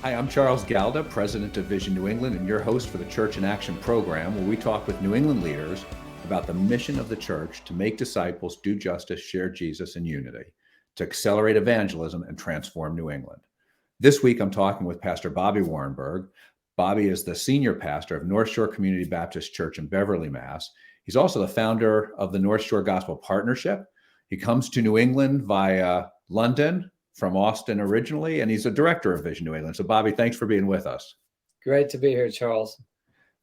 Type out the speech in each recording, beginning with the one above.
Hi, I'm Charles Galda, President of Vision New England, and your host for the Church in Action program, where we talk with New England leaders about the mission of the church to make disciples, do justice, share Jesus, and unity, to accelerate evangelism and transform New England. This week, I'm talking with Pastor Bobby Warrenburg. Bobby is the senior pastor of North Shore Community Baptist Church in Beverly, Mass. He's also the founder of the North Shore Gospel Partnership. He comes to New England via London, from Austin originally, and he's a director of Vision New England. So, Bobby, thanks for being with us. Great to be here, Charles.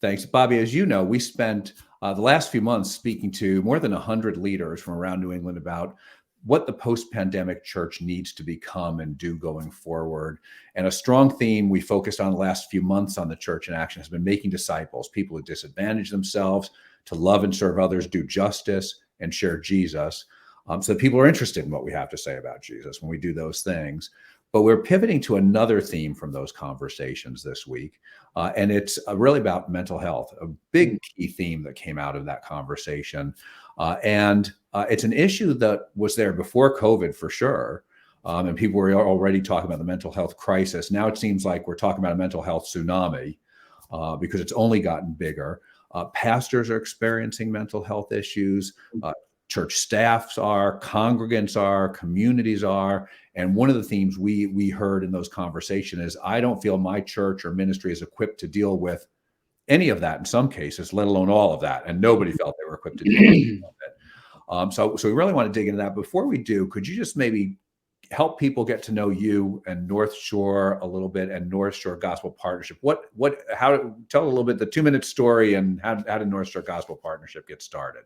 Thanks. Bobby, as you know, we spent the last few months speaking to more than 100 leaders from around New England about what the post-pandemic church needs to become and do going forward. And a strong theme we focused on the last few months on the Church in Action has been making disciples, people who disadvantage themselves, to love and serve others, do justice, and share Jesus. So people are interested in what we have to say about Jesus when we do those things. But we're pivoting to another theme from those conversations this week, and it's really about mental health, a big key theme that came out of that conversation. And it's an issue that was there before COVID for sure, and people were already talking about the mental health crisis. Now it seems like we're talking about a mental health tsunami because it's only gotten bigger. Pastors are experiencing mental health issues. Church staffs are, congregants are, communities are. And one of the themes we heard in those conversations is, I don't feel my church or ministry is equipped to deal with any of that in some cases, let alone all of that. And nobody felt they were equipped to deal with it. So we really want to dig into that. Before we do, could you just maybe help people get to know you and North Shore a little bit, and North Shore Gospel Partnership? Tell a little bit the 2-minute story, and how did North Shore Gospel Partnership get started?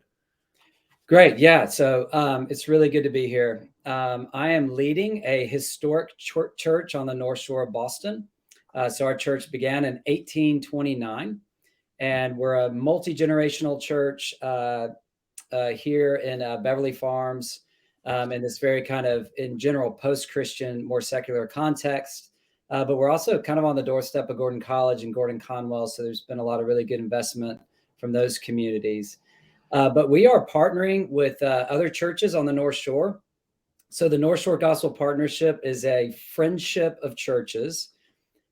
Great. Yeah. So it's really good to be here. I am leading a historic church on the North Shore of Boston. So our church began in 1829, and we're a multi-generational church here in Beverly Farms, in this very kind of, in general, post-Christian, more secular context. But we're also kind of on the doorstep of Gordon College and Gordon Conwell. So there's been a lot of really good investment from those communities. But we are partnering with other churches on the North Shore. So the North Shore Gospel Partnership is a friendship of churches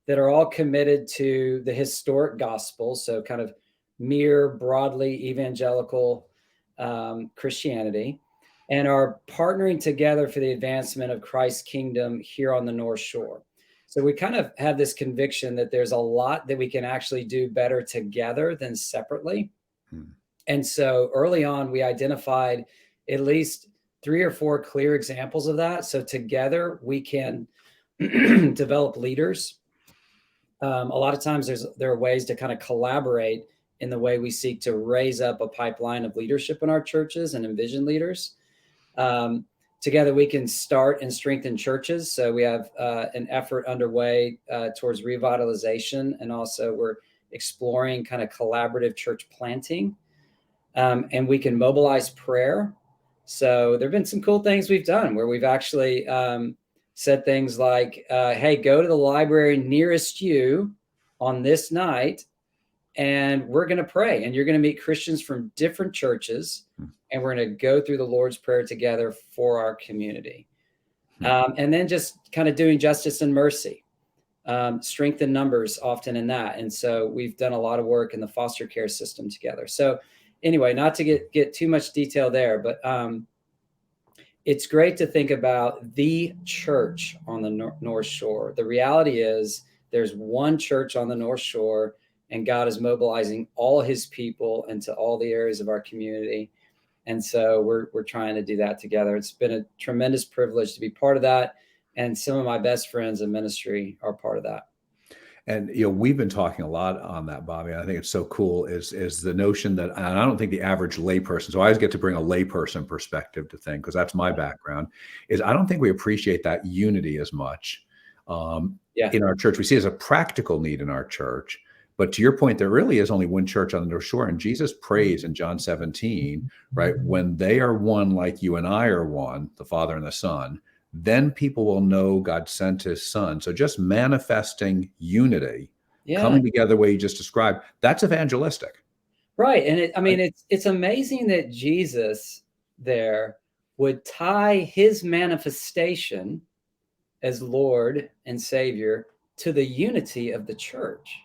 that are all committed to the historic gospel, so kind of mere broadly evangelical Christianity, and are partnering together for the advancement of Christ's kingdom here on the North Shore. So we kind of have this conviction that there's a lot that we can actually do better together than separately. And so early on, we identified at least 3 or 4 clear examples of that. So together we can develop leaders. A lot of times there are ways to kind of collaborate in the way we seek to raise up a pipeline of leadership in our churches and envision leaders. Together we can start and strengthen churches. So we have an effort underway towards revitalization, and also we're exploring kind of collaborative church planting. And we can mobilize prayer. So there have been some cool things we've done where we've actually said things like, hey, go to the library nearest you on this night, and we're going to pray. And you're going to meet Christians from different churches, and we're going to go through the Lord's Prayer together for our community. And then just kind of doing justice and mercy, strength in numbers often in that. And so we've done a lot of work in the foster care system together. So anyway, not to get too much detail there, but it's great to think about the church on the North Shore. The reality is there's one church on the North Shore, and God is mobilizing all his people into all the areas of our community. And so we're trying to do that together. It's been a tremendous privilege to be part of that. And some of my best friends in ministry are part of that. And we've been talking a lot on that, Bobby. And I think it's so cool is the notion that, and I don't think the average layperson, so I always get to bring a layperson perspective to think, because that's my background, is I don't think we appreciate that unity as much in our church. We see it as a practical need in our church. But to your point, there really is only one church on the North Shore. And Jesus prays in John 17, right? When they are one like you and I are one, the Father and the Son, then people will know God sent his Son. So just manifesting unity, coming together the way you just described, that's evangelistic. Right. And it's amazing that Jesus there would tie his manifestation as Lord and Savior to the unity of the church.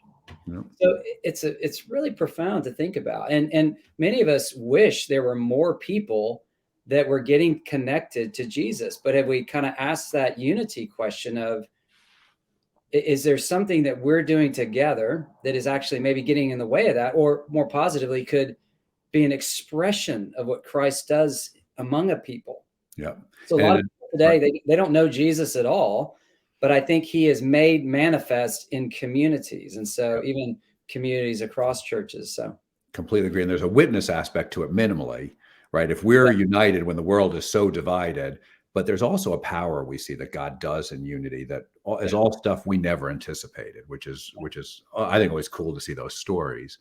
Yeah. So it's really profound to think about. And many of us wish there were more people that were getting connected to Jesus. But have we kind of asked that unity question of, is there something that we're doing together that is actually maybe getting in the way of that, or more positively could be an expression of what Christ does among a people? Yeah. So a lot of And people today, they don't know Jesus at all, but I think he is made manifest in communities. And so even communities across churches. So completely agree. And there's a witness aspect to it minimally, right? If we're united when the world is so divided, but there's also a power we see that God does in unity that is all stuff we never anticipated, which is I think always cool to see those stories.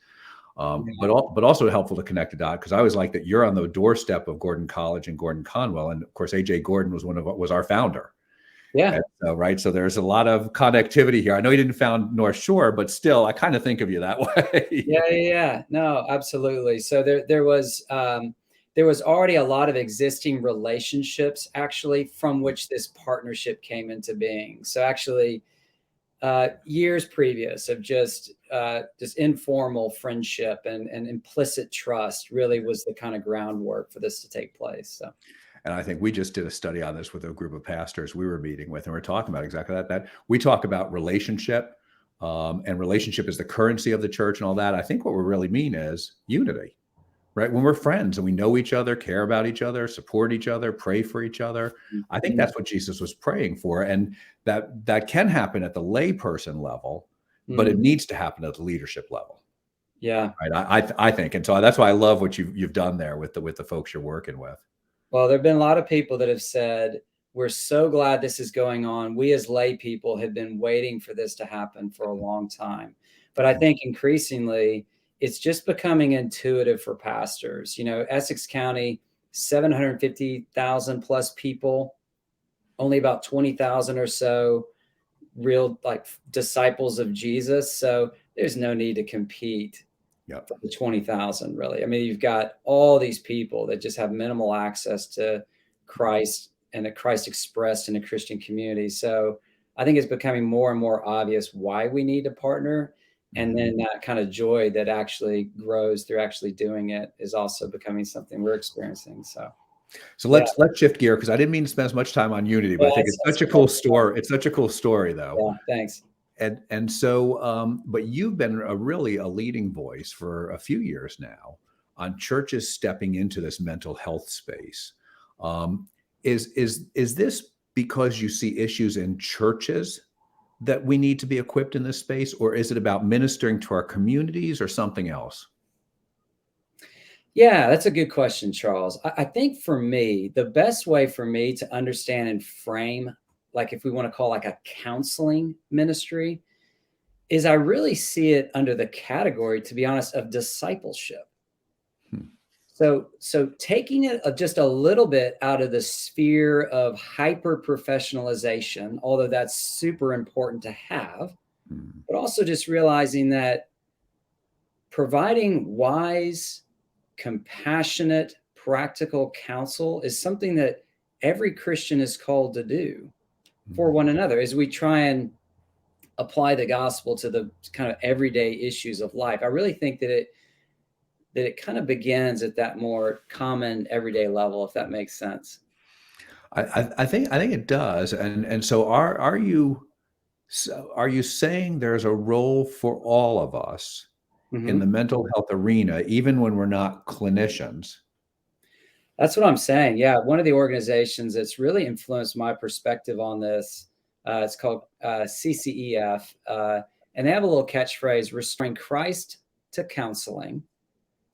But also helpful to connect the dot, because I always like that you're on the doorstep of Gordon College and Gordon Conwell, and of course AJ Gordon was our founder. Yeah. Right. So there's a lot of connectivity here. I know you didn't found North Shore, but still, I kind of think of you that way. Yeah. No, absolutely. So there was already a lot of existing relationships actually from which this partnership came into being. So actually, years previous of just informal friendship and implicit trust really was the kind of groundwork for this to take place. So. And I think we just did a study on this with a group of pastors we were meeting with, and we're talking about exactly that we talk about relationship, and relationship is the currency of the church and all that. I think what we really mean is unity, right? When we're friends and we know each other, care about each other, support each other, pray for each other. I think that's what Jesus was praying for. And that can happen at the layperson level, but it needs to happen at the leadership level. Yeah. Right. I think. And so that's why I love what you've done there with the folks you're working with. Well, there have been a lot of people that have said, we're so glad this is going on. We as lay people have been waiting for this to happen for a long time. But I think increasingly, it's just becoming intuitive for pastors. You know, Essex County, 750,000 plus people, only about 20,000 or so real like disciples of Jesus. So there's no need to compete. Yep. For the 20,000, really. I mean, you've got all these people that just have minimal access to Christ and a Christ expressed in a Christian community. So I think it's becoming more and more obvious why we need to partner. And then that kind of joy that actually grows through actually doing it is also becoming something we're experiencing. So let's shift gear, because I didn't mean to spend as much time on unity, but I think it's such a cool story. It's such a cool story, though. Yeah, thanks. And so, but you've been really a leading voice for a few years now on churches stepping into this mental health space. Is this because you see issues in churches that we need to be equipped in this space, or is it about ministering to our communities, or something else? Yeah, that's a good question, Charles. I think for me, the best way for me to understand and frame, like if we want to call like a counseling ministry, is I really see it under the category, to be honest, of discipleship. So taking it just a little bit out of the sphere of hyper professionalization, although that's super important to have, but also just realizing that providing wise, compassionate, practical counsel is something that every Christian is called to do for one another as we try and apply the gospel to the kind of everyday issues of life. I really think that it kind of begins at that more common everyday level, if that makes sense. I think it does. And so are you saying there's a role for all of us in the mental health arena, even when we're not clinicians? That's what I'm saying. Yeah. One of the organizations that's really influenced my perspective on this, it's called CCEF. And they have a little catchphrase, restoring Christ to counseling.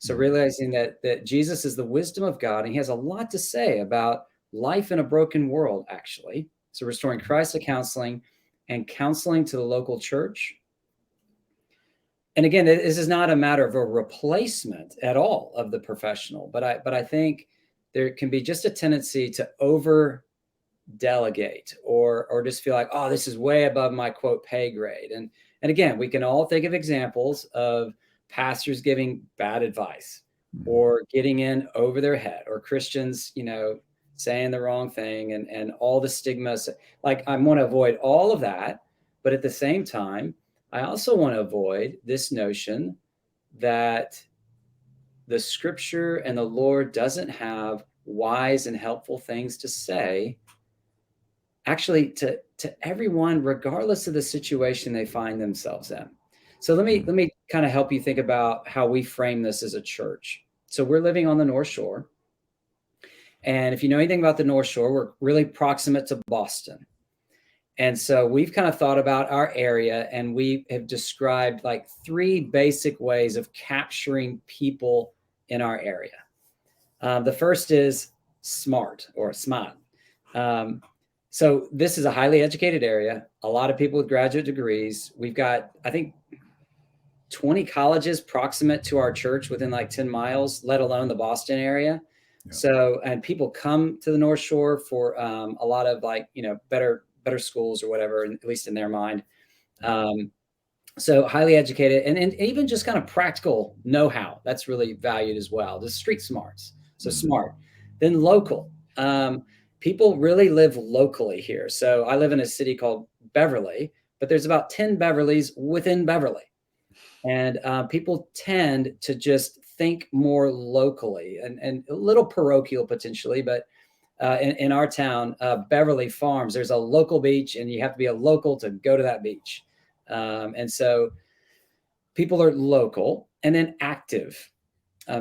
So realizing that Jesus is the wisdom of God, and he has a lot to say about life in a broken world, actually. So restoring Christ to counseling and counseling to the local church. And again, this is not a matter of a replacement at all of the professional, but I think there can be just a tendency to over delegate or just feel like, oh, this is way above my quote pay grade. And again, we can all think of examples of pastors giving bad advice or getting in over their head, or Christians, saying the wrong thing and all the stigmas. Like, I want to avoid all of that. But at the same time, I also want to avoid this notion that the scripture and the Lord doesn't have wise and helpful things to say, actually, to everyone, regardless of the situation they find themselves in. So let me kind of help you think about how we frame this as a church. So we're living on the North Shore. And if you know anything about the North Shore, we're really proximate to Boston. And so we've kind of thought about our area, and we have described like 3 basic ways of capturing people in our area. The first is smart or smart. So this is a highly educated area, a lot of people with graduate degrees. We've got, I think, 20 colleges proximate to our church within like 10 miles, let alone the Boston area. Yeah. So, and people come to the North Shore for a lot of like, better schools or whatever, at least in their mind. So highly educated and even just kind of practical know-how, that's really valued as well. The street smarts. So smart. Then local. People really live locally here. So I live in a city called Beverly, but there's about 10 Beverlys within Beverly. And people tend to just think more locally and a little parochial potentially, but in our town, Beverly Farms, there's a local beach and you have to be a local to go to that beach. And so people are local and then active.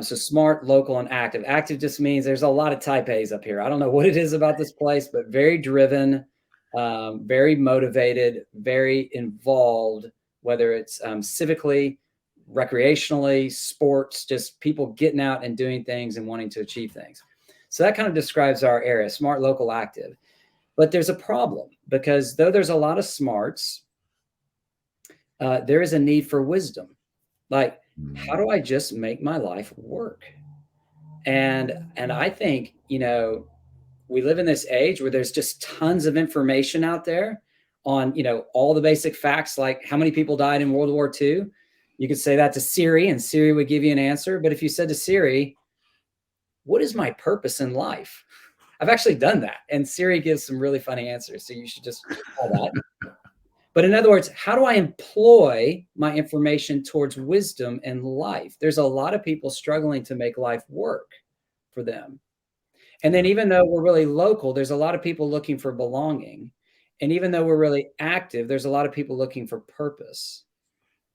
So smart, local, and active. Active just means there's a lot of type A's up here. I don't know what it is about this place, but very driven, very motivated, very involved, whether it's civically, recreationally, sports, just people getting out and doing things and wanting to achieve things. So that kind of describes our area, smart, local, active. But there's a problem because though there's a lot of smarts, there is a need for wisdom. Like, how do I just make my life work? And I think, we live in this age where there's just tons of information out there on, all the basic facts, like how many people died in World War II. You could say that to Siri and Siri would give you an answer. But if you said to Siri, what is my purpose in life? I've actually done that. And Siri gives some really funny answers. So you should just call that. But in other words, how do I employ my information towards wisdom and life? There's a lot of people struggling to make life work for them. And then even though we're really local, there's a lot of people looking for belonging. And even though we're really active, there's a lot of people looking for purpose.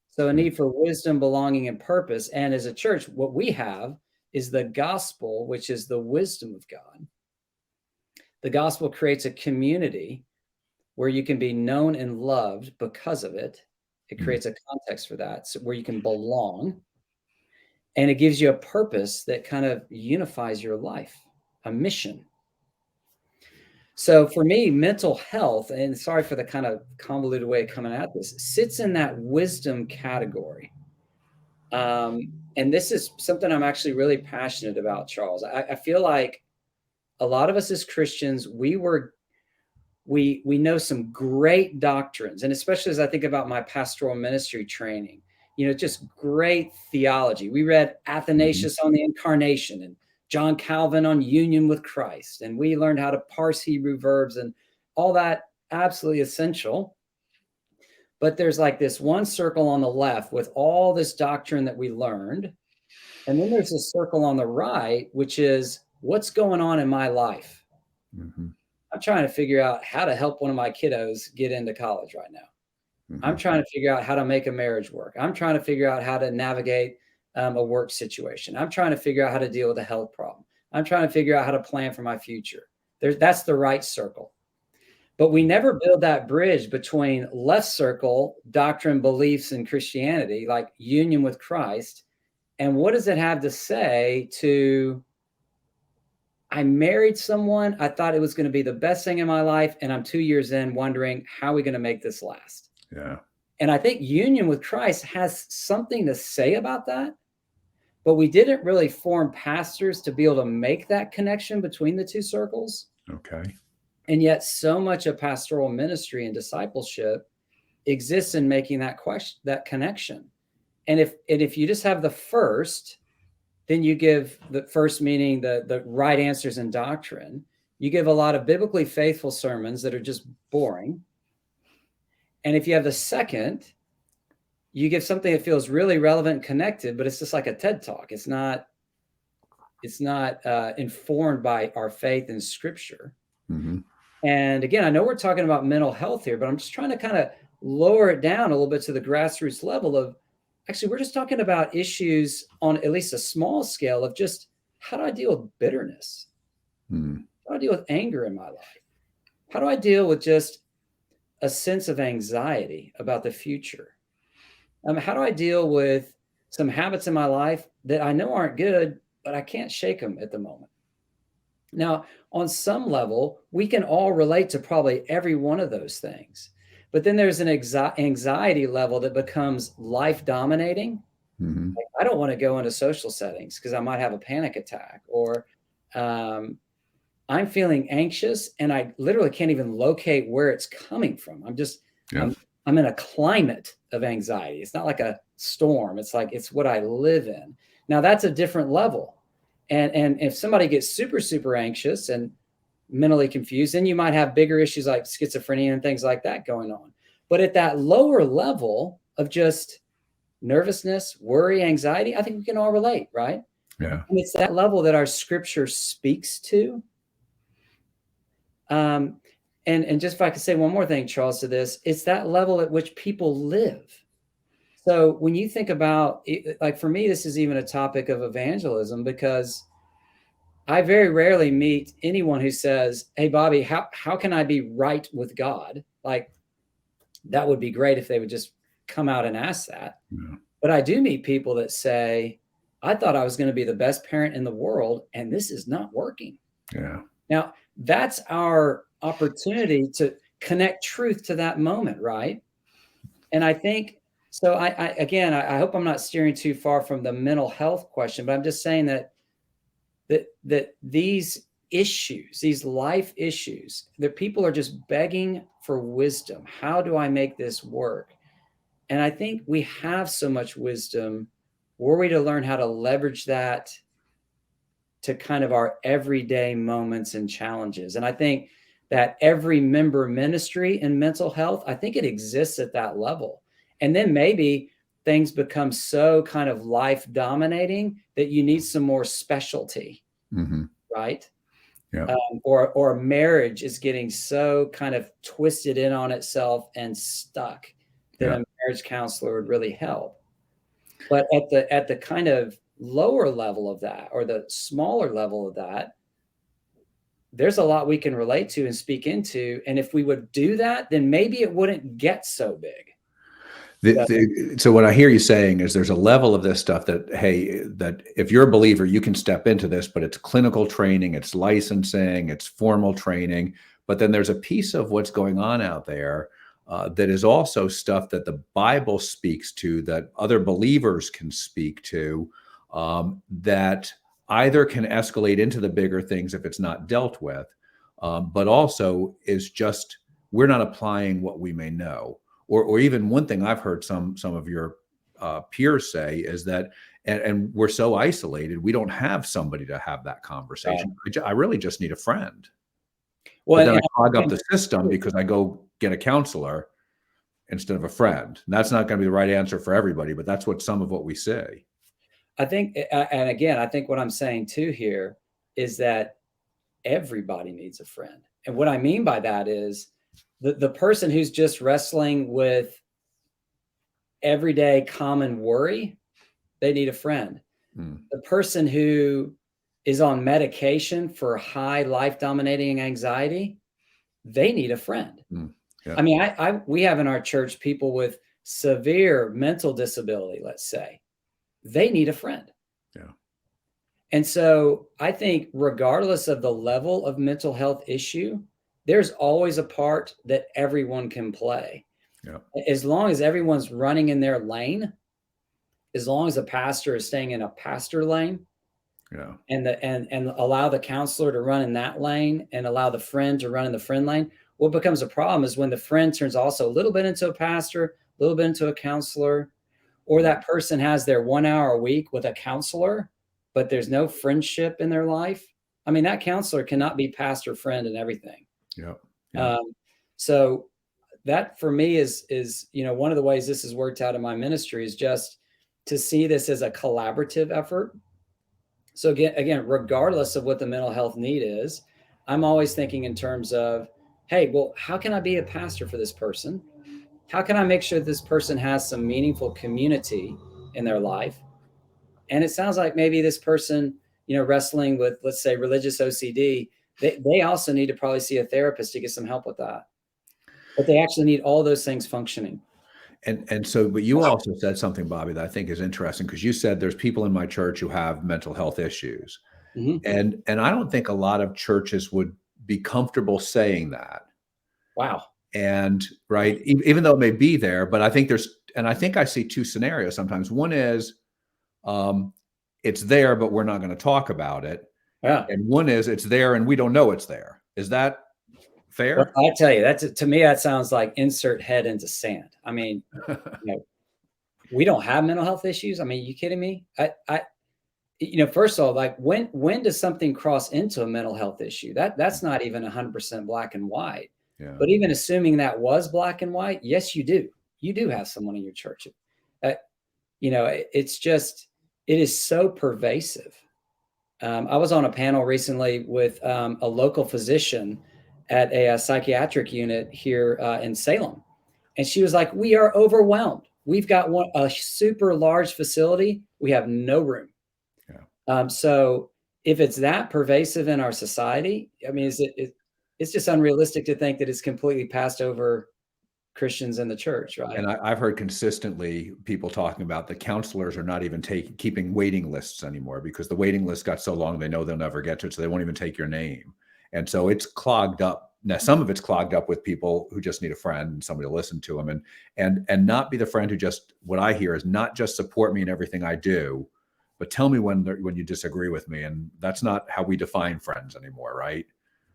So a need for wisdom, belonging, and purpose. And as a church, what we have is the gospel, which is the wisdom of God. The gospel creates a community where you can be known and loved because of it. It creates a context for that, so where you can belong. And it gives you a purpose that kind of unifies your life, a mission. So for me, mental health, and sorry for the kind of convoluted way of coming at this, sits in that wisdom category. And this is something I'm actually really passionate about, Charles. I feel like a lot of us as Christians, we know some great doctrines, and especially as I think about my pastoral ministry training, just great theology. We read Athanasius on the Incarnation and John Calvin on union with Christ, and we learned how to parse Hebrew verbs and all that, absolutely essential. But there's like this one circle on the left with all this doctrine that we learned, and then there's a circle on the right, which is what's going on in my life. I'm trying to figure out how to help one of my kiddos get into college right now. I'm trying to figure out how to make a marriage work. I'm trying to figure out how to navigate a work situation. I'm trying to figure out how to deal with a health problem. I'm trying to figure out how to plan for my future. That's the right circle. But we never build that bridge between left circle, doctrine, beliefs, and Christianity, like union with Christ. And what does it have to say to, I married someone, I thought it was going to be the best thing in my life, and I'm 2 years in wondering, how are we going to make this last? Yeah. And I think union with Christ has something to say about that, but we didn't really form pastors to be able to make that connection between the two circles. Okay. And yet so much of pastoral ministry and discipleship exists in making that connection. And if you just have the first, then you give the first, meaning the right answers in doctrine. You give a lot of biblically faithful sermons that are just boring. And if you have the second, you give something that feels really relevant and connected, but it's just like a TED Talk. It's not informed by our faith in Scripture. Mm-hmm. And again, I know we're talking about mental health here, but I'm just trying to kind of lower it down a little bit to the grassroots level of, actually, we're just talking about issues on at least a small scale of just, how do I deal with bitterness? Mm-hmm. How do I deal with anger in my life? How do I deal with just a sense of anxiety about the future? How do I deal with some habits in my life that I know aren't good, but I can't shake them at the moment? Now, on some level, we can all relate to probably every one of those things. But then there's an anxiety level that becomes life dominating. Mm-hmm. Like, I don't want to go into social settings because I might have a panic attack, or I'm feeling anxious and I literally can't even locate where it's coming from. I'm in a climate of anxiety. It's not like a storm. It's like, it's what I live in. Now that's a different level. And if somebody gets super, super anxious and mentally confused, then you might have bigger issues like schizophrenia and things like that going on. But at that lower level of just nervousness, worry, anxiety, I think we can all relate, right? Yeah. And it's that level that our Scripture speaks to. And just if I could say one more thing, Charles, to this, it's that level at which people live. So when you think about it, like for me, this is even a topic of evangelism, because I very rarely meet anyone who says, "Hey, Bobby, how can I be right with God?" Like, that would be great if they would just come out and ask that. Yeah. But I do meet people that say, "I thought I was going to be the best parent in the world, and this is not working." Yeah. Now, that's our opportunity to connect truth to that moment, right? And I think so. I hope I'm not steering too far from the mental health question, but I'm just saying that these issues, these life issues, that people are just begging for wisdom. How do I make this work? And I think we have so much wisdom. Were we to learn how to leverage that to kind of our everyday moments and challenges? And I think that every member ministry in mental health, I think it exists at that level. And then maybe things become so kind of life dominating that you need some more specialty, Mm-hmm. right? Yeah. Or marriage is getting so kind of twisted in on itself and stuck that a marriage counselor would really help. But at the kind of lower level of that, or the smaller level of that, there's a lot we can relate to and speak into. And if we would do that, then maybe it wouldn't get so big. So what I hear you saying is there's a level of this stuff that, hey, that if you're a believer, you can step into this, but it's clinical training, it's licensing, it's formal training. But then there's a piece of what's going on out there that is also stuff that the Bible speaks to, that other believers can speak to, that either can escalate into the bigger things if it's not dealt with, but also is just, we're not applying what we may know. Or even one thing I've heard some of your peers say is that, and we're so isolated, we don't have somebody to have that conversation. I really just need a friend. Well, but then I clog up the system because I go get a counselor instead of a friend. And that's not going to be the right answer for everybody, but that's what some of what we say. I think, and again, I think what I'm saying too here is that everybody needs a friend. And what I mean by that is the person who's just wrestling with everyday common worry, they need a friend. The person who is on medication for high life dominating anxiety, they need a friend. Yeah. I mean, we have in our church people with severe mental disability, let's say. They need a friend. Yeah. And so I think regardless of the level of mental health issue, there's always a part that everyone can play. Yeah. As long as everyone's running in their lane, as long as the pastor is staying in a pastor lane, Yeah. and allow the counselor to run in that lane and allow the friend to run in the friend lane. What becomes a problem is when the friend turns also a little bit into a pastor, a little bit into a counselor, or that person has their 1 hour a week with a counselor, but there's no friendship in their life. I mean, that counselor cannot be pastor, friend, and everything. Yeah. Yeah. So that for me is, one of the ways this has worked out in my ministry is just to see this as a collaborative effort. So again, regardless of what the mental health need is, I'm always thinking in terms of, hey, well, how can I be a pastor for this person? How can I make sure this person has some meaningful community in their life? And it sounds like maybe this person, wrestling with, let's say, religious OCD, they also need to probably see a therapist to get some help with that. But they actually need all those things functioning. And so, but you also said something, Bobby, that I think is interesting, because you said there's people in my church who have mental health issues. Mm-hmm. And I don't think a lot of churches would be comfortable saying that. Wow. And right, even though it may be there, but I think I think I see two scenarios sometimes. One is it's there, but we're not going to talk about it. Yeah. And one is it's there and we don't know it's there. Is that fair? Well, I tell you, to me, that sounds like insert head into sand. I mean, we don't have mental health issues. I mean, you kidding me? First of all, like when does something cross into a mental health issue? That's not even 100% black and white. Yeah. But even assuming that was black and white, yes, you do. You do have someone in your church. It's just, it is so pervasive. I was on a panel recently with a local physician at a psychiatric unit here in Salem. And she was like, we are overwhelmed. We've got a super large facility. We have no room. Yeah. So if it's that pervasive in our society, I mean, it's just unrealistic to think that it's completely passed over Christians in the church, right? And I've heard consistently people talking about the counselors are not even keeping waiting lists anymore, because the waiting list got so long, they know they'll never get to it. So they won't even take your name. And so it's clogged up. Now, some of it's clogged up with people who just need a friend and somebody to listen to them, and not be the friend who just, what I hear is not just support me in everything I do, but tell me when you disagree with me. And that's not how we define friends anymore, right?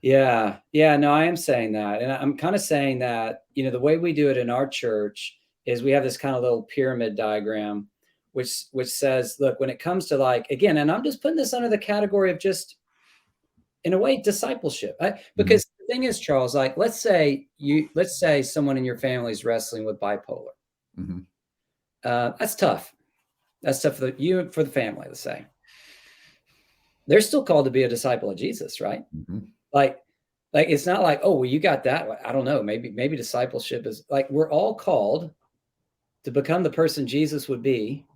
Yeah. No, I am saying that. And I'm kind of saying that, the way we do it in our church is we have this kind of little pyramid diagram, which says, look, when it comes to again, and I'm just putting this under the category of just, in a way, discipleship. Because the thing is, Charles, let's say someone in your family is wrestling with bipolar. Mm-hmm. That's tough. That's tough for for the family, let's say. They're still called to be a disciple of Jesus, right? Mm-hmm. Like it's not like, oh, well, you got that. I don't know. Maybe discipleship is we're all called to become the person Jesus would be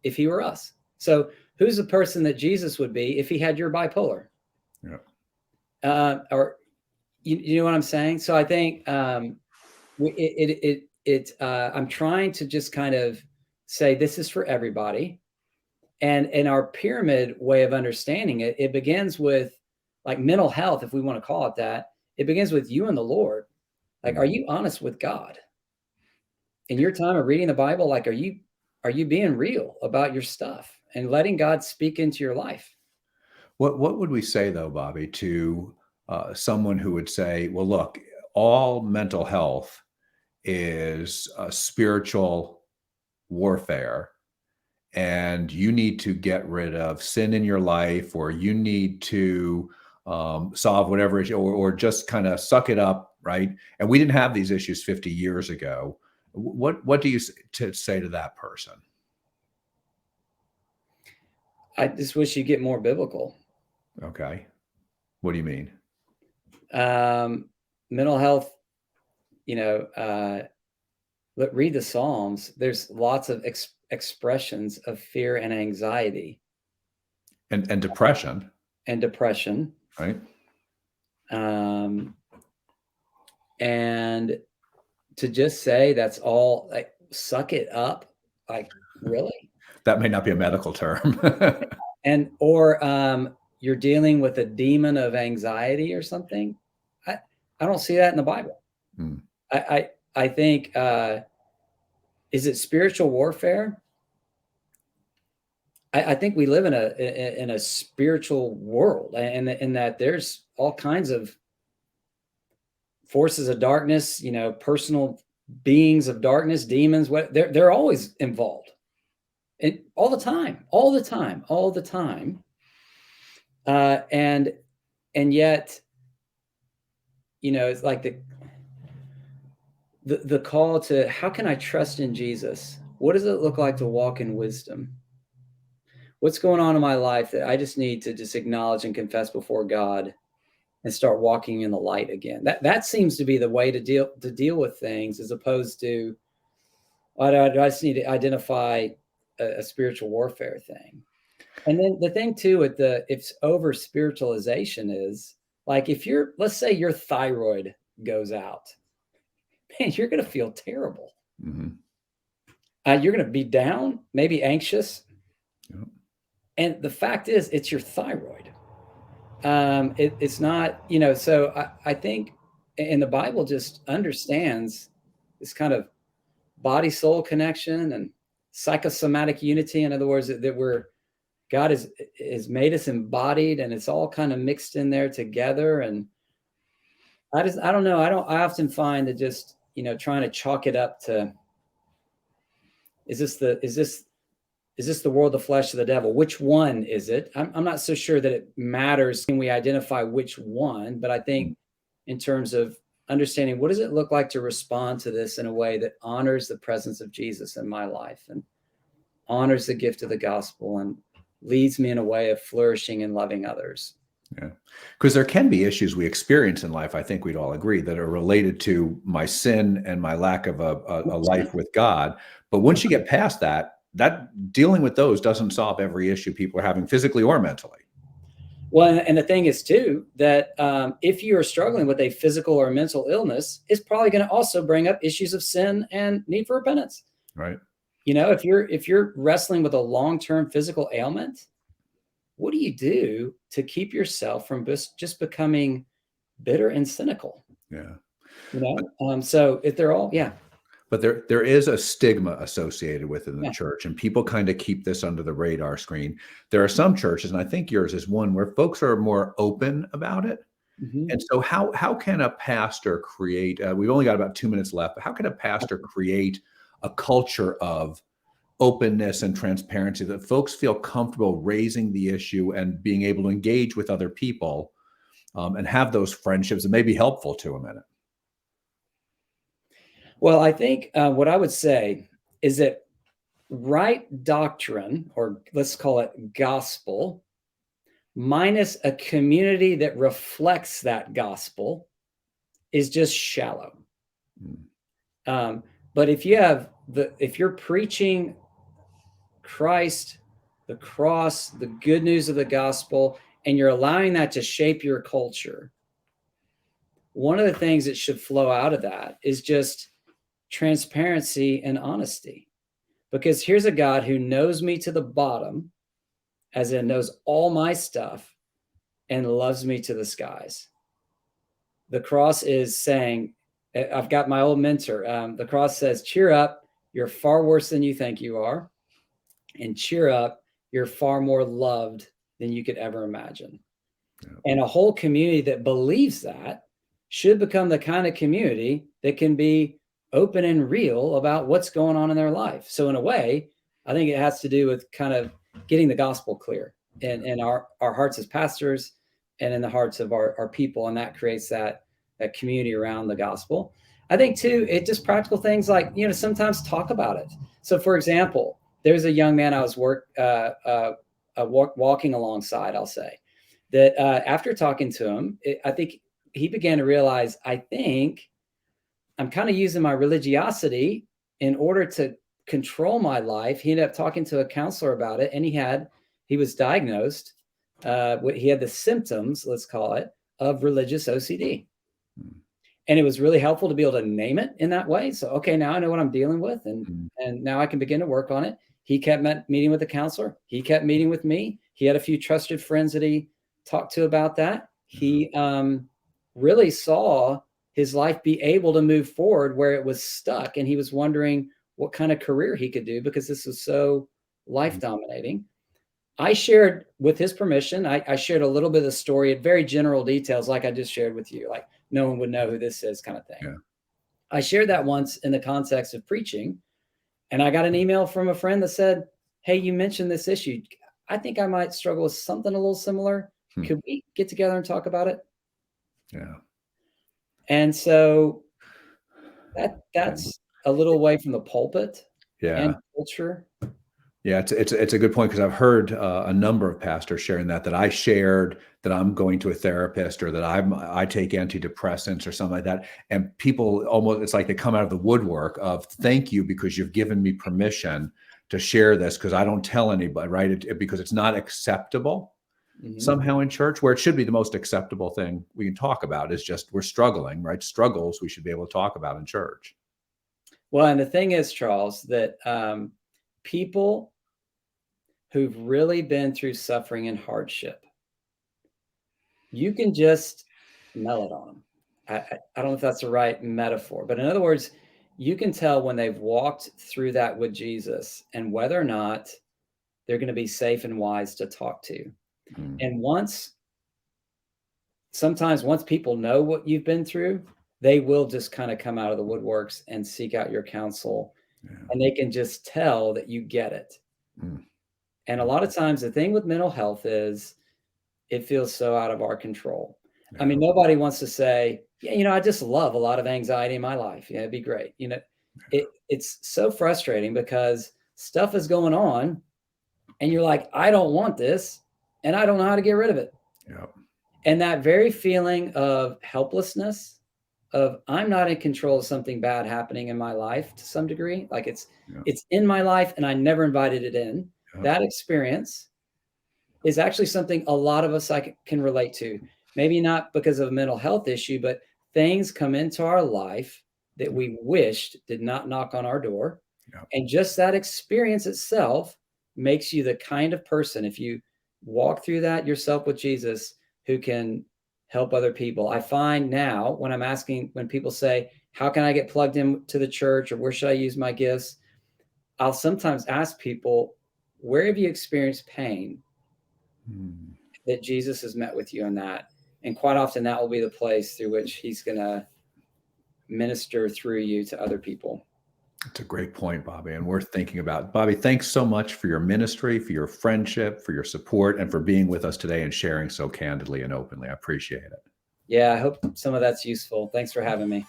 if he were us. So who's the person that Jesus would be if he had your bipolar? Yeah. Or you know what I'm saying? So I think I'm trying to just kind of say this is for everybody. And in our pyramid way of understanding it, it begins with mental health, if we want to call it that. It begins with you and the Lord. Are you honest with God? In your time of reading the Bible, are you being real about your stuff and letting God speak into your life? What would we say, though, Bobby, to someone who would say, well, look, all mental health is spiritual warfare, and you need to get rid of sin in your life, or you need to solve whatever issue, or just kind of suck it up, right? And we didn't have these issues 50 years ago. What do you say to that person? I just wish you'd get more biblical. Okay. What do you mean? Mental health, read the Psalms. There's lots of expressions of fear and anxiety. And depression. And depression. Right. And to just say that's all, suck it up, really? That may not be a medical term. Or you're dealing with a demon of anxiety or something. I don't see that in the Bible. I think, is it spiritual warfare? I think we live in a spiritual world, and in that there's all kinds of forces of darkness, personal beings of darkness, demons. They're always involved, and all the time. And yet, it's like the call to how can I trust in Jesus? What does it look like to walk in wisdom? What's going on in my life that I just need to just acknowledge and confess before God and start walking in the light again? That seems to be the way to deal with things, as opposed to, I just need to identify a spiritual warfare thing. And then the thing too with if over spiritualization is, like, if let's say your thyroid goes out, man, you're going to feel terrible. Mm-hmm. You're going to be down, maybe anxious. Yep. And the fact is, it's your thyroid. It's not, so I think, and the Bible just understands this kind of body soul connection and psychosomatic unity. In other words, that God has made us embodied, and it's all kind of mixed in there together. And I don't know. I often find that just, trying to chalk it up to, is this the world, the flesh, or the devil? Which one is it? I'm not so sure that it matters. Can we identify which one? But I think in terms of understanding, what does it look like to respond to this in a way that honors the presence of Jesus in my life and honors the gift of the gospel and leads me in a way of flourishing and loving others? Yeah, because there can be issues we experience in life, I think we'd all agree, that are related to my sin and my lack of a life with God. But once you get past that dealing with those doesn't solve every issue people are having physically or mentally. Well, and the thing is too, that if you are struggling with a physical or mental illness, it's probably going to also bring up issues of sin and need for repentance. Right. If you're wrestling with a long-term physical ailment, what do you do to keep yourself from just becoming bitter and cynical? Yeah. So if they're all, yeah. But there is a stigma associated within the church, and people kind of keep this under the radar screen. There are some churches, and I think yours is one, where folks are more open about it. Mm-hmm. And so how can a pastor create, we've only got about 2 minutes left, but how can a pastor create a culture of openness and transparency that folks feel comfortable raising the issue and being able to engage with other people and have those friendships that may be helpful to them in it? Well, I think what I would say is that right doctrine, or let's call it gospel, minus a community that reflects that gospel, is just shallow. But if you're preaching Christ, the cross, the good news of the gospel, and you're allowing that to shape your culture, one of the things that should flow out of that is just transparency and honesty. Because here's a God who knows me to the bottom, as in knows all my stuff, and loves me to the skies. The cross is saying, I've got my old mentor. The cross says, cheer up, you're far worse than you think you are. And cheer up, you're far more loved than you could ever imagine. Yeah. And a whole community that believes that should become the kind of community that can be open and real about what's going on in their life. So in a way, I think it has to do with kind of getting the gospel clear in our hearts as pastors and in the hearts of our people. And that creates that community around the gospel. I think too, it just practical things like, sometimes talk about it. So for example, there's a young man I was walking alongside, I'll say, that after talking to him, I think he began to realize, I think I'm kind of using my religiosity in order to control my life. He ended up talking to a counselor about it, and he was diagnosed. He had the symptoms, let's call it, of religious OCD. And it was really helpful to be able to name it in that way. So, okay, now I know what I'm dealing with, and now I can begin to work on it. He kept meeting with the counselor. He kept meeting with me. He had a few trusted friends that he talked to about that. He really saw his life be able to move forward where it was stuck. And he was wondering what kind of career he could do because this was so life dominating. I shared, with his permission, I shared a little bit of the story at very general details, like I just shared with you, like no one would know who this is kind of thing. Yeah. I shared that once in the context of preaching, and I got an email from a friend that said, hey, you mentioned this issue. I think I might struggle with something a little similar. Could we get together and talk about it? Yeah. And so And That's a little away from the pulpit and yeah. culture. Yeah, it's a good point because I've heard a number of pastors sharing that I shared that I'm going to a therapist or that I take antidepressants or something like that, and people almost it's like they come out of the woodwork of thank you because you've given me permission to share this because I don't tell anybody, right? Because it's not acceptable Mhm. somehow in church where it should be the most acceptable thing we can talk about is just we're struggling, right? Struggles we should be able to talk about in church. Well, and the thing is, Charles, that, people who've really been through suffering and hardship, you can just smell it on them. I don't know if that's the right metaphor, but in other words, you can tell when they've walked through that with Jesus and whether or not they're gonna be safe and wise to talk to. Mm, And sometimes once people know what you've been through, they will just kinda come out of the woodworks and seek out your counsel, yeah. and they can just tell that you get it. Mm, And a lot of times the thing with mental health is it feels so out of our control. I yeah. mean, nobody wants to say, "Yeah, I just love a lot of anxiety in my life. Yeah, it'd be great." It's so frustrating because stuff is going on and you're like, "I don't want this, and I don't know how to get rid of it." Yeah. And that very feeling of helplessness, of I'm not in control of something bad happening in my life to some degree, like Yeah. it's in my life and I never invited it in. Yeah. That experience is actually something a lot of us can relate to. Maybe not because of a mental health issue, but things come into our life that we wished did not knock on our door. Yeah. And just that experience itself makes you the kind of person, if you walk through that yourself with Jesus, who can help other people. I find now when people say, how can I get plugged into the church or where should I use my gifts? I'll sometimes ask people, where have you experienced pain Mm. that Jesus has met with you in that? And quite often that will be the place through which he's going to minister through you to other people. It's a great point, Bobby, and worth thinking about. Bobby, thanks so much for your ministry, for your friendship, for your support, and for being with us today and sharing so candidly and openly. I appreciate it. Yeah, I hope some of that's useful. Thanks for having me.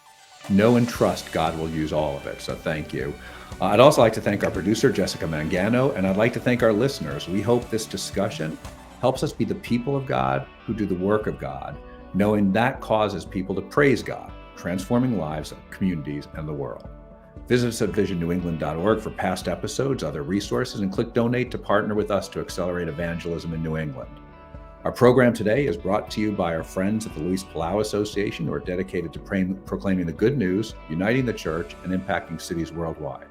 Know and trust God will use all of it, so thank you. I'd also like to thank our producer, Jessica Mangano, and I'd like to thank our listeners. We hope this discussion helps us be the people of God who do the work of God, knowing that causes people to praise God, transforming lives, communities, and the world. Visit us at visionnewengland.org for past episodes, other resources, and click donate to partner with us to accelerate evangelism in New England. Our program today is brought to you by our friends at the Luis Palau Association, who are dedicated to proclaiming the good news, uniting the church, and impacting cities worldwide.